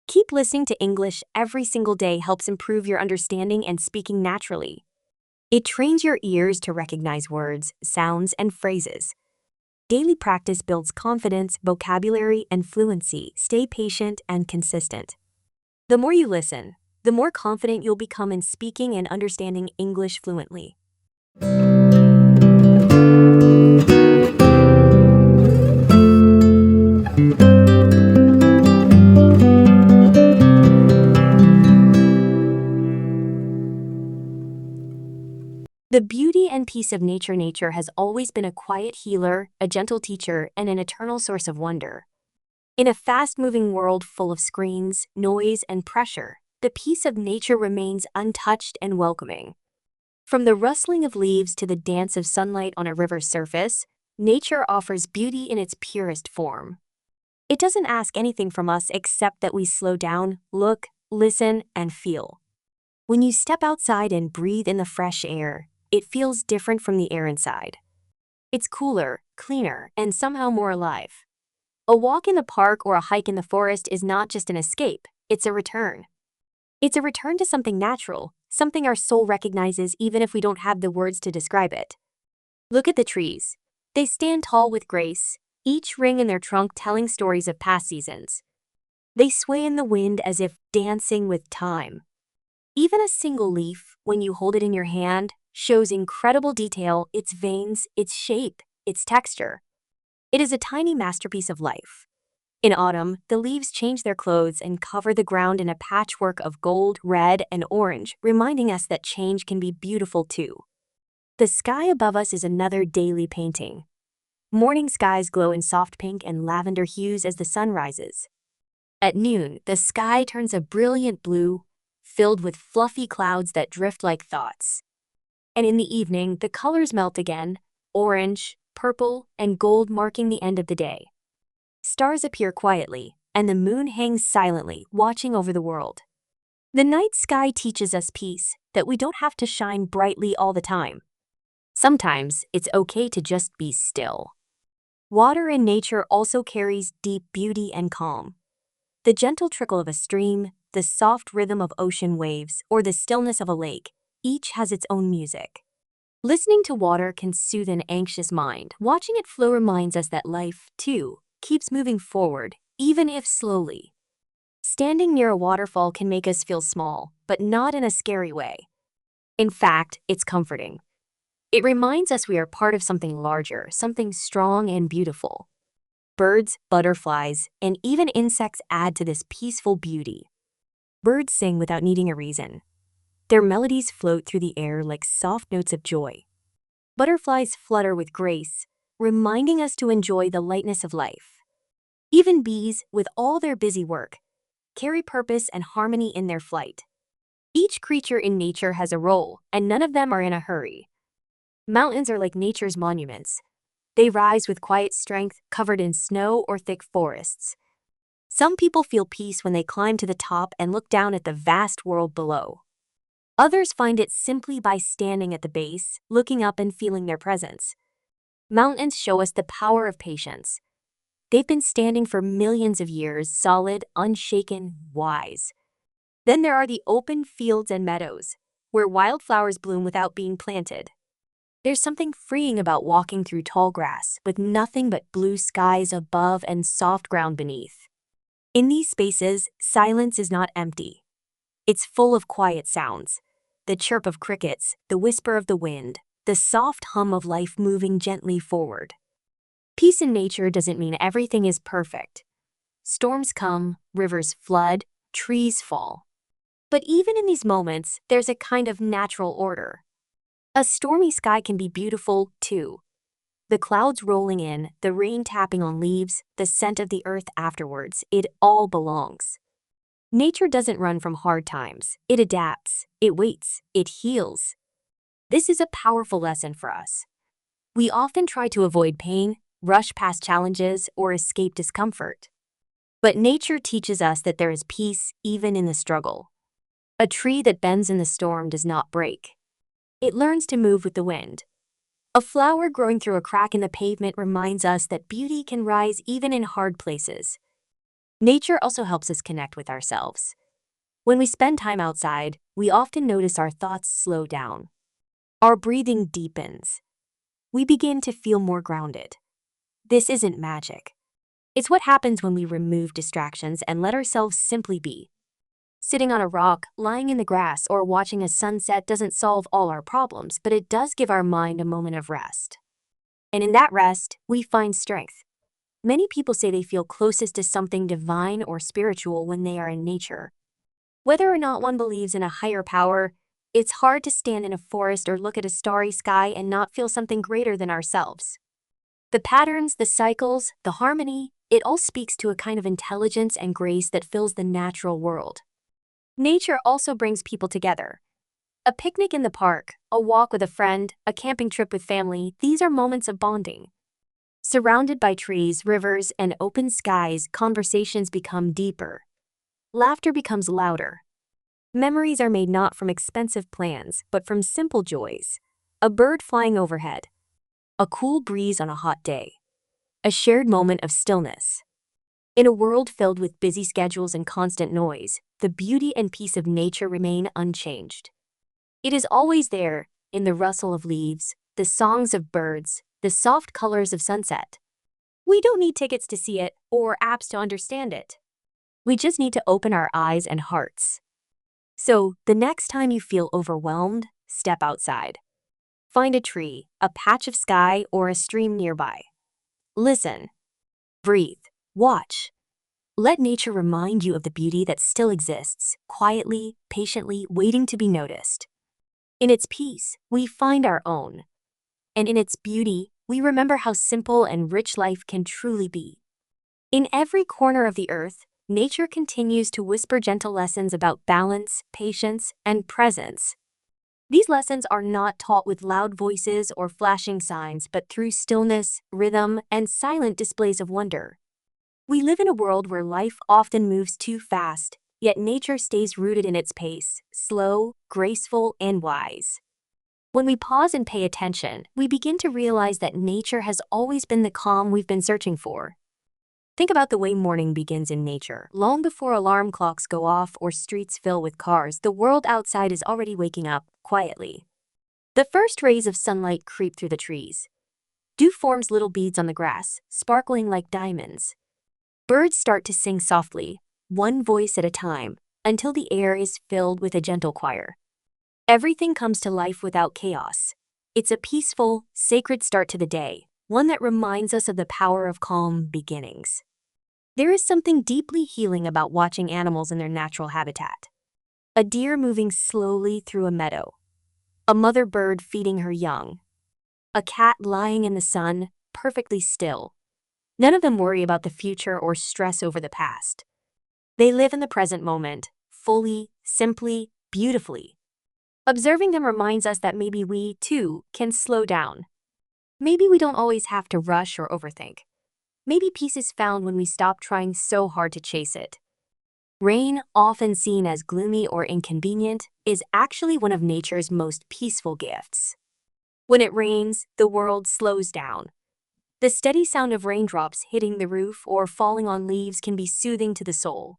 Keep listening to English every single day helps improve your understanding and speaking naturally. It trains your ears to recognize words, sounds, and phrases. Daily practice builds confidence, vocabulary, and fluency. Stay patient and consistent. The more you listen, the more confident you'll become in speaking and understanding English fluently. The beauty and peace of nature. Nature has always been a quiet healer, a gentle teacher, and an eternal source of wonder. In a fast-moving world full of screens, noise, and pressure, the peace of nature remains untouched and welcoming. From the rustling of leaves to the dance of sunlight on a river's surface, nature offers beauty in its purest form. It doesn't ask anything from us except that we slow down, look, listen, and feel. When you step outside and breathe in the fresh air, it feels different from the air inside. It's cooler, cleaner, and somehow more alive. A walk in the park or a hike in the forest is not just an escape, it's a return. It's a return to something natural, something our soul recognizes even if we don't have the words to describe it. Look at the trees. They stand tall with grace, each ring in their trunk telling stories of past seasons. They sway in the wind as if dancing with time. Even a single leaf, when you hold it in your hand, shows incredible detail, its veins, its shape, its texture. It is a tiny masterpiece of life. In autumn, the leaves change their clothes and cover the ground in a patchwork of gold, red, and orange, reminding us that change can be beautiful too. The sky above us is another daily painting. Morning skies glow in soft pink and lavender hues as the sun rises. At noon, the sky turns a brilliant blue, filled with fluffy clouds that drift like thoughts. And in the evening, the colors melt again, orange, purple, and gold marking the end of the day. Stars appear quietly, and the moon hangs silently, watching over the world. The night sky teaches us peace, that we don't have to shine brightly all the time. Sometimes, it's okay to just be still. Water in nature also carries deep beauty and calm. The gentle trickle of a stream, the soft rhythm of ocean waves, or the stillness of a lake, each has its own music. Listening to water can soothe an anxious mind. Watching it flow reminds us that life, too, keeps moving forward, even if slowly. Standing near a waterfall can make us feel small, but not in a scary way. In fact, it's comforting. It reminds us we are part of something larger, something strong and beautiful. Birds, butterflies, and even insects add to this peaceful beauty. Birds sing without needing a reason. Their melodies float through the air like soft notes of joy. Butterflies flutter with grace, reminding us to enjoy the lightness of life. Even bees, with all their busy work, carry purpose and harmony in their flight. Each creature in nature has a role, and none of them are in a hurry. Mountains are like nature's monuments. They rise with quiet strength, covered in snow or thick forests. Some people feel peace when they climb to the top and look down at the vast world below. Others find it simply by standing at the base, looking up and feeling their presence. Mountains show us the power of patience. They've been standing for millions of years, solid, unshaken, wise. Then there are the open fields and meadows, where wildflowers bloom without being planted. There's something freeing about walking through tall grass, with nothing but blue skies above and soft ground beneath. In these spaces, silence is not empty. It's full of quiet sounds. The chirp of crickets, the whisper of the wind, the soft hum of life moving gently forward. Peace in nature doesn't mean everything is perfect. Storms come, rivers flood, trees fall. But even in these moments, there's a kind of natural order. A stormy sky can be beautiful, too. The clouds rolling in, the rain tapping on leaves, the scent of the earth afterwards, it all belongs. Nature doesn't run from hard times. It adapts, it waits, it heals. This is a powerful lesson for us. We often try to avoid pain, rush past challenges, or escape discomfort. But nature teaches us that there is peace even in the struggle. A tree that bends in the storm does not break. It learns to move with the wind. A flower growing through a crack in the pavement reminds us that beauty can rise even in hard places. Nature also helps us connect with ourselves. When we spend time outside, we often notice our thoughts slow down. Our breathing deepens. We begin to feel more grounded. This isn't magic. It's what happens when we remove distractions and let ourselves simply be. Sitting on a rock, lying in the grass, or watching a sunset doesn't solve all our problems, but it does give our mind a moment of rest. And in that rest, we find strength. Many people say they feel closest to something divine or spiritual when they are in nature. Whether or not one believes in a higher power, it's hard to stand in a forest or look at a starry sky and not feel something greater than ourselves. The patterns, the cycles, the harmony, it all speaks to a kind of intelligence and grace that fills the natural world. Nature also brings people together. A picnic in the park, a walk with a friend, a camping trip with family, these are moments of bonding. Surrounded by trees, rivers, and open skies, conversations become deeper. Laughter becomes louder. Memories are made not from expensive plans, but from simple joys. A bird flying overhead. A cool breeze on a hot day. A shared moment of stillness. In a world filled with busy schedules and constant noise, the beauty and peace of nature remain unchanged. It is always there, in the rustle of leaves, the songs of birds, the soft colors of sunset. We don't need tickets to see it or apps to understand it. We just need to open our eyes and hearts. So, the next time you feel overwhelmed, step outside. Find a tree, a patch of sky, or a stream nearby. Listen. Breathe. Watch. Let nature remind you of the beauty that still exists, quietly, patiently, waiting to be noticed. In its peace, we find our own. And in its beauty, we remember how simple and rich life can truly be. In every corner of the earth, nature continues to whisper gentle lessons about balance, patience, and presence. These lessons are not taught with loud voices or flashing signs, but through stillness, rhythm, and silent displays of wonder. We live in a world where life often moves too fast, yet nature stays rooted in its pace, slow, graceful, and wise. When we pause and pay attention, we begin to realize that nature has always been the calm we've been searching for. Think about the way morning begins in nature. Long before alarm clocks go off or streets fill with cars, the world outside is already waking up, quietly. The first rays of sunlight creep through the trees. Dew forms little beads on the grass, sparkling like diamonds. Birds start to sing softly, one voice at a time, until the air is filled with a gentle choir. Everything comes to life without chaos. It's a peaceful, sacred start to the day, one that reminds us of the power of calm beginnings. There is something deeply healing about watching animals in their natural habitat. A deer moving slowly through a meadow. A mother bird feeding her young. A cat lying in the sun, perfectly still. None of them worry about the future or stress over the past. They live in the present moment, fully, simply, beautifully. Observing them reminds us that maybe we, too, can slow down. Maybe we don't always have to rush or overthink. Maybe peace is found when we stop trying so hard to chase it. Rain, often seen as gloomy or inconvenient, is actually one of nature's most peaceful gifts. When it rains, the world slows down. The steady sound of raindrops hitting the roof or falling on leaves can be soothing to the soul.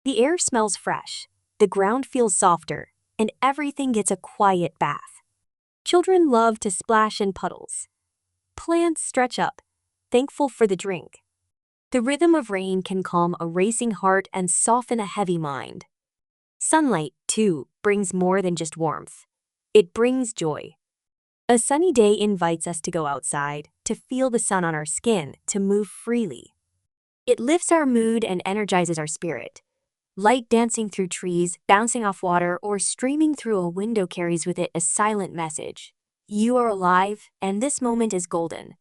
The air smells fresh, the ground feels softer, and everything gets a quiet bath. Children love to splash in puddles. Plants stretch up, thankful for the drink. The rhythm of rain can calm a racing heart and soften a heavy mind. Sunlight, too, brings more than just warmth. It brings joy. A sunny day invites us to go outside, to feel the sun on our skin, to move freely. It lifts our mood and energizes our spirit. Light dancing through trees, bouncing off water, or streaming through a window carries with it a silent message. You are alive, and this moment is golden.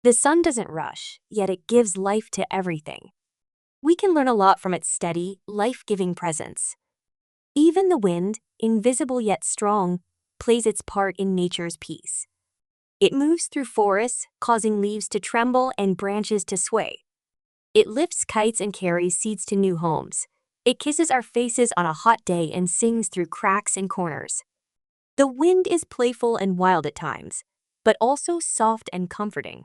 The sun doesn't rush, yet it gives life to everything. We can learn a lot from its steady, life-giving presence. Even the wind, invisible yet strong, plays its part in nature's peace. It moves through forests, causing leaves to tremble and branches to sway. It lifts kites and carries seeds to new homes. It kisses our faces on a hot day and sings through cracks and corners. The wind is playful and wild at times, but also soft and comforting.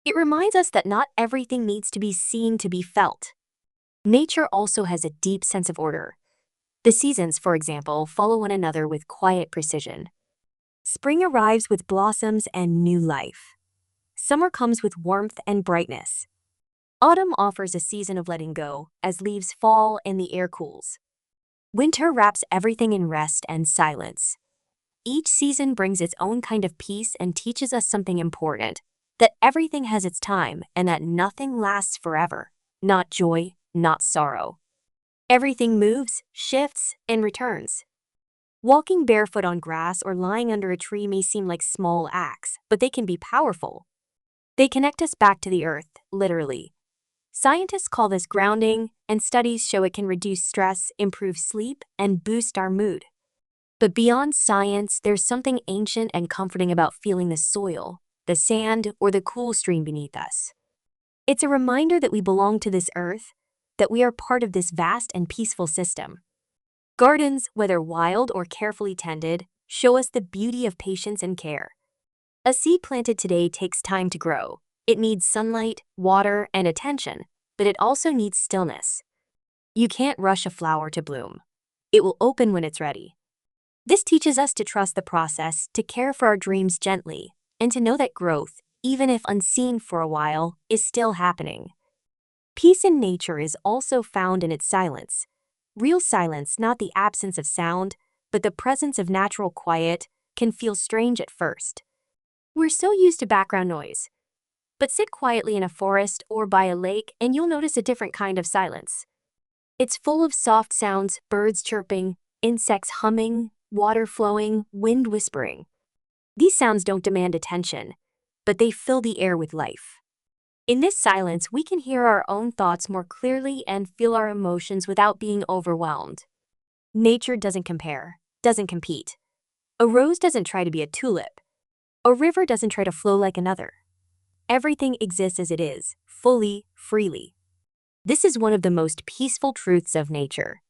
It reminds us that not everything needs to be seen to be felt. Nature also has a deep sense of order. The seasons, for example, follow one another with quiet precision. Spring arrives with blossoms and new life. Summer comes with warmth and brightness. Autumn offers a season of letting go as leaves fall and the air cools. Winter wraps everything in rest and silence. Each season brings its own kind of peace and teaches us something important, that everything has its time and that nothing lasts forever. Not joy, not sorrow. Everything moves, shifts, and returns. Walking barefoot on grass or lying under a tree may seem like small acts, but they can be powerful. They connect us back to the earth, literally. Scientists call this grounding, and studies show it can reduce stress, improve sleep, and boost our mood. But beyond science, there's something ancient and comforting about feeling the soil, the sand, or the cool stream beneath us. It's a reminder that we belong to this earth, that we are part of this vast and peaceful system. Gardens, whether wild or carefully tended, show us the beauty of patience and care. A seed planted today takes time to grow. It needs sunlight, water, and attention, but it also needs stillness. You can't rush a flower to bloom. It will open when it's ready. This teaches us to trust the process, to care for our dreams gently, and to know that growth, even if unseen for a while, is still happening. Peace in nature is also found in its silence. Real silence, not the absence of sound, but the presence of natural quiet, can feel strange at first. We're so used to background noise. But sit quietly in a forest or by a lake and you'll notice a different kind of silence. It's full of soft sounds, birds chirping, insects humming, water flowing, wind whispering. These sounds don't demand attention, but they fill the air with life. In this silence, we can hear our own thoughts more clearly and feel our emotions without being overwhelmed. Nature doesn't compare, doesn't compete. A rose doesn't try to be a tulip. A river doesn't try to flow like another. Everything exists as it is, fully, freely. This is one of the most peaceful truths of nature.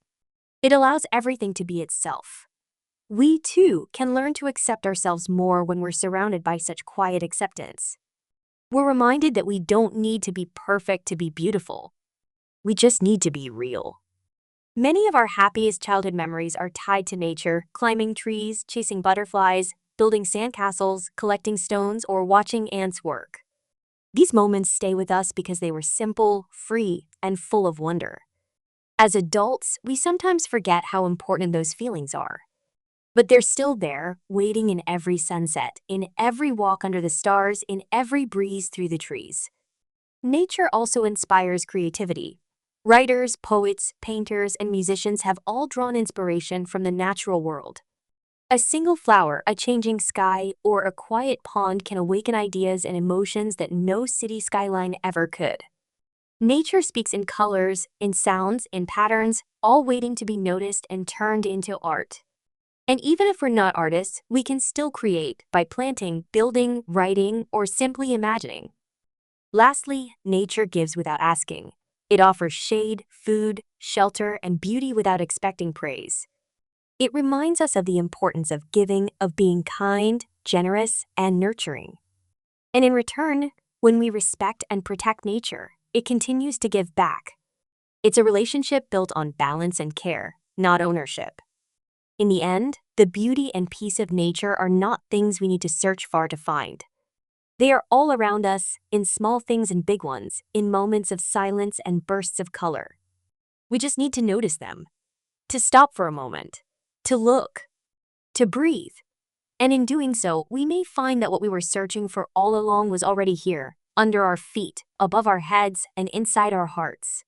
It allows everything to be itself. We, too, can learn to accept ourselves more when we're surrounded by such quiet acceptance. We're reminded that we don't need to be perfect to be beautiful. We just need to be real. Many of our happiest childhood memories are tied to nature, climbing trees, chasing butterflies, building sandcastles, collecting stones, or watching ants work. These moments stay with us because they were simple, free, and full of wonder. As adults, we sometimes forget how important those feelings are. But they're still there, waiting in every sunset, in every walk under the stars, in every breeze through the trees. Nature also inspires creativity. Writers, poets, painters, and musicians have all drawn inspiration from the natural world. A single flower, a changing sky, or a quiet pond can awaken ideas and emotions that no city skyline ever could. Nature speaks in colors, in sounds, in patterns, all waiting to be noticed and turned into art. And even if we're not artists, we can still create by planting, building, writing, or simply imagining. Lastly, nature gives without asking. It offers shade, food, shelter, and beauty without expecting praise. It reminds us of the importance of giving, of being kind, generous, and nurturing. And in return, when we respect and protect nature, it continues to give back. It's a relationship built on balance and care, not ownership. In the end, the beauty and peace of nature are not things we need to search far to find. They are all around us, in small things and big ones, in moments of silence and bursts of color. We just need to notice them, to stop for a moment, to look, to breathe. And in doing so, we may find that what we were searching for all along was already here, under our feet, above our heads, and inside our hearts.